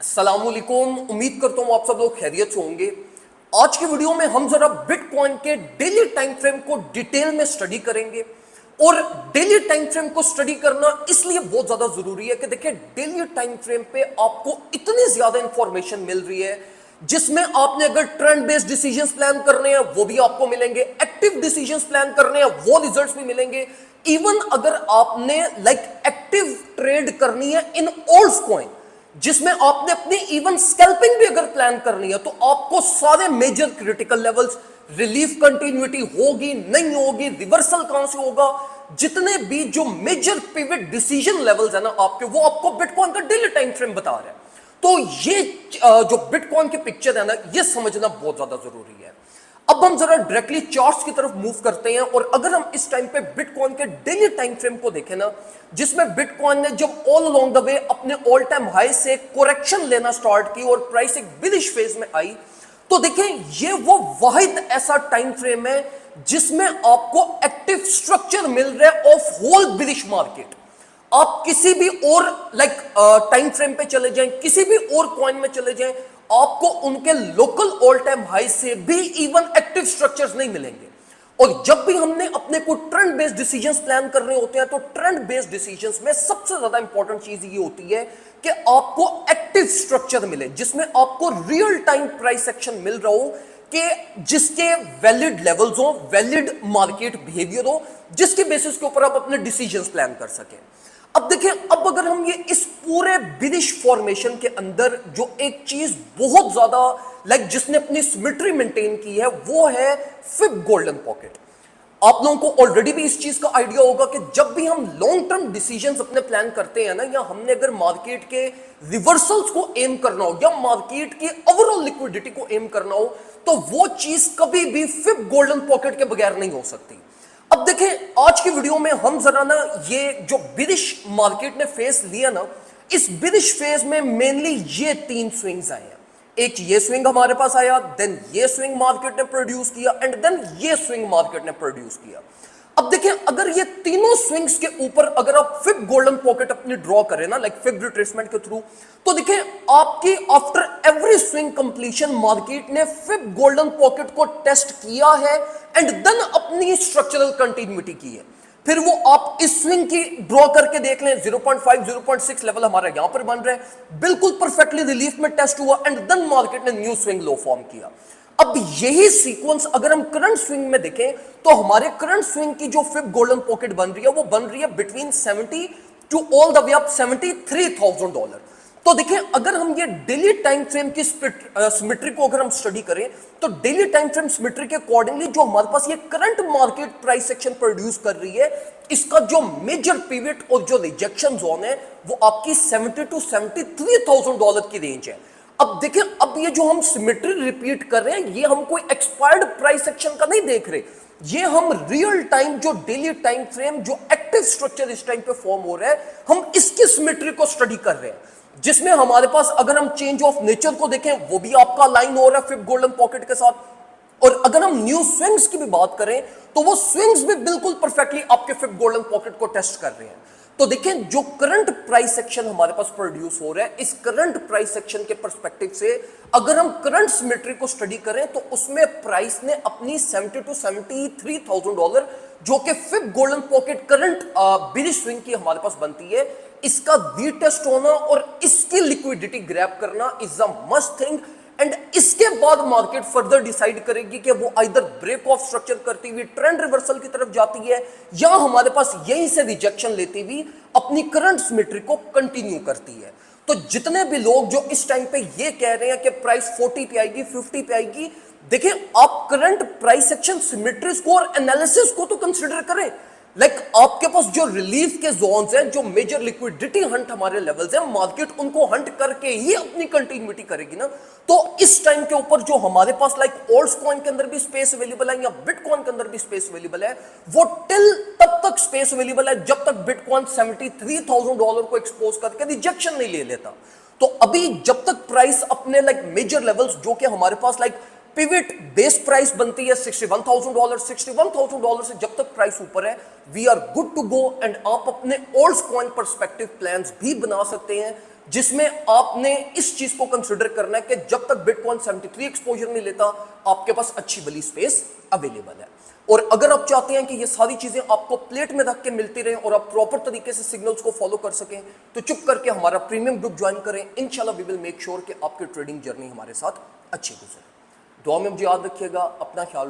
अस्सलामुअलैकुम। उम्मीद करता हूं आप सब लोग खैरियत से होंगे। आज की वीडियो में हम जरा बिटकॉइन के डेली टाइम फ्रेम को डिटेल में स्टडी करेंगे। और डेली टाइम फ्रेम को स्टडी करना इसलिए बहुत ज्यादा जरूरी है कि देखिए डेली टाइम फ्रेम पे आपको इतनी ज्यादा इंफॉर्मेशन मिल रही है जिसमें आपने अगर ट्रेंड बेस्ड डिसीजंस प्लान करने हैं वो भी आपको मिलेंगे, एक्टिव डिसीजंस प्लान करने हैं वो रिजल्ट्स भी मिलेंगे। इवन अगर आपने एक्टिव ट्रेड करनी है इन ओल्ड कॉइन जिसमें आपने अपनी इवन स्कैल्पिंग भी अगर प्लान करनी है तो आपको सारे major critical levels, relief continuity होगी नहीं होगी, रिवर्सल कहां से होगा, जितने भी जो मेजर पिवट डिसीजन लेवल्स है ना आपके, वो आपको बिटकॉइन का डेली टाइम फ्रेम बता रहा है। तो ये जो बिटकॉइन की पिक्चर है ना, ये समझना बहुत ज्यादा जरूरी है। अब हम जरा डायरेक्टली चार्ट्स की तरफ मूव करते हैं और अगर हम इस टाइम पे बिटकॉइन के डेली टाइम फ्रेम को देखें ना, जिसमें बिटकॉइन ने जब ऑल अलोंग द वे अपने ऑल टाइम हाई से कोरेक्शन लेना स्टार्ट की और प्राइस एक बिलिश फेज में आई, तो देखें ये वो वाहिद ऐसा टाइम फ्रेम है जिसमें आपको एक्टिव स्ट्रक्चर मिल रहा है ऑफ होल बिलिश मार्केट। आप किसी भी और टाइम फ्रेम पे चले जाएं, किसी भी और कॉइन में चले जाएं, आपको उनके लोकल ऑल टाइम हाई से भी इवन एक्टिव स्ट्रक्चर्स नहीं मिलेंगे। और जब भी हमने अपने को ट्रेंड बेस्ड डिसीजंस प्लान करने होते हैं तो ट्रेंड बेस्ड डिसीजंस में सबसे ज्यादा इंपॉर्टेंट चीज ये होती है कि आपको एक्टिव स्ट्रक्चर मिले जिसमें आपको रियल टाइम प्राइस एक्शन मिल रहा हो, कि जिसके वैलिड लेवल्स हो, वैलिड मार्केट बिहेवियर हो, जिसके बेसिस के ऊपर आप अपने डिसीजंस प्लान कर सकें। अब देखिए, अब अगर हम ये इस पूरे बिलिश फॉर्मेशन के अंदर जो एक चीज बहुत ज्यादा जिसने अपनी सिमेट्री मेंटेन की है वो है फिब गोल्डन पॉकेट। आप लोगों को ऑलरेडी भी इस चीज का आइडिया होगा कि जब भी हम लॉन्ग टर्म डिसीजंस अपने प्लान करते हैं ना, या हमने अगर मार्केट के रिवर्सल्स को एम करना हो या मार्केट की ओवरऑल लिक्विडिटी को एम करना हो, तो वो चीज कभी भी फिब गोल्डन पॉकेट के बगैर नहीं हो सकती। अब देखें, आज की वीडियो में हम जरा ना ये जो बिलिश मार्केट ने फेस लिया ना, इस बिलिश फेज में मेनली ये तीन स्विंग्स आए हैं। एक ये स्विंग हमारे पास आया, देन ये स्विंग मार्केट ने प्रोड्यूस किया, एंड देन ये स्विंग मार्केट ने प्रोड्यूस किया। अब देखिए, अगर ये तीनों स्विंग्स के ऊपर अगर आप फिब गोल्डन पॉकेट अपनी ड्रॉ करें ना, फिब रिट्रेसमेंट के थ्रू, तो देखिए आपकी after every swing completion market ने फिब गोल्डन पॉकेट को टेस्ट किया है एंड देन अपनी स्ट्रक्चरल कंटिन्यूटी की है। फिर वो आप इस स्विंग की ड्रॉ करके देख लें, 0.5 0.6 लेवल हमारा यहां पर बन रहा है, बिल्कुल परफेक्टली रिलीफ में टेस्ट हुआ एंड देन मार्केट ने न्यू स्विंग लो फॉर्म किया। अब यही सीक्वेंस अगर हम करंट स्विंग में देखें तो हमारे करंट स्विंग की जो फिब गोल्डन पॉकेट बन रही है वो बन रही है between 70 to all the way up $73,000। तो देखिए, अगर हम ये डेली टाइम फ्रेम की सिमेट्री को अगर हम स्टडी करें तो डेली टाइम फ्रेम सिमेट्री के अकॉर्डिंगली जो हमारे पास ये current market price action produce कर रही है, इसका जो मेजर पिवट और जो रिजेक्शन जोन है वो आपकी 70 टू $73,000 की रेंज है। अब देखिए, अब ये जो हम सिमेट्री रिपीट कर रहे हैं, ये हम कोई एक्सपायर्ड प्राइस एक्शन का नहीं देख रहे, ये हम रियल टाइम जो डेली टाइम फ्रेम जो एक्टिव स्ट्रक्चर इस टाइम पे फॉर्म हो रहा है, हम इसकी सिमेट्री को स्टडी कर रहे हैं, जिसमें हमारे पास अगर हम चेंज ऑफ नेचर को देखें वो भी आपका लाइन हो रहा है फिब गोल्डन पॉकेट के साथ। और अगर हम न्यू स्विंग्स की भी बात करें तो वो स्विंग्स भी बिल्कुल परफेक्टली आपके फिब गोल्डन पॉकेट को टेस्ट कर रहे हैं। तो देखें, जो करंट प्राइस सेक्शन हमारे पास प्रोड्यूस हो रहा है, इस करंट प्राइस सेक्शन के पर्सपेक्टिव से अगर हम करंट सिमेट्री को स्टडी करें तो उसमें प्राइस ने अपनी 70 टू $73,000 जो कि fib golden pocket current bullish swing की हमारे पास बनती है, इसका रीटेस्ट होना और इसकी लिक्विडिटी ग्रैब करना is a must thing. And इसके बाद मार्केट फर्दर डिसाइड करेगी कि वो आइदर ब्रेक ऑफ स्ट्रक्चर करती हुई ट्रेंड रिवर्सल की तरफ जाती है या हमारे पास यहीं से रिजेक्शन लेती हुई अपनी करंट सिमेट्री को कंटिन्यू करती है। तो जितने भी लोग जो इस टाइम पे ये कह रहे हैं कि प्राइस 40 पे आएगी, 50 पे आएगी, देखिए आप current price action symmetry score analysis को तो कंसीडर करें। आपके पास जो रिलीफ के जोन्स हैं, जो मेजर लिक्विडिटी हंट हमारे लेवल्स हैं, मार्केट उनको हंट करके ही अपनी कंटिन्यूटी करेगी ना। तो इस टाइम के ऊपर जो हमारे पास ओल्ड कॉइन के अंदर भी स्पेस अवेलेबल है या बिटकॉइन के अंदर भी स्पेस अवेलेबल है, वो टिल तब तक स्पेस अवेलेबल है जब तक बिटकॉइन $73,000 को एक्सपोज करके रिजेक्शन नहीं ले लेता। तो अभी जब तक प्राइस अपने मेजर लेवल्स जो कि हमारे पास पिवट बेस प्राइस बनती है $61,000, $61,000 से जब तक प्राइस ऊपर है we are good to go. And आप अपने ओल्ड कॉइन परस्पेक्टिव प्लान्स भी बना सकते हैं जिसमें आपने इस चीज को कंसिडर करना है कि जब तक बिटकॉइन 73 एक्सपोजर नहीं लेता आपके पास अच्छी बली स्पेस अवेलेबल है। और अगर आप चाहते हैं कि ये सारी चीजें आपको प्लेट में रख के मिलती रहें और आप प्रॉपर तरीके से सिग्नल्स को फॉलो कर सकें, तो चुप करके हमारा प्रीमियम ग्रुप ज्वाइन करें। इंशाल्लाह वी विल मेक श्योर कि आपकी ट्रेडिंग जर्नी हमारे साथ अच्छी गुजरे। दुआ में मुझे याद रखिएगा, अपना ख्याल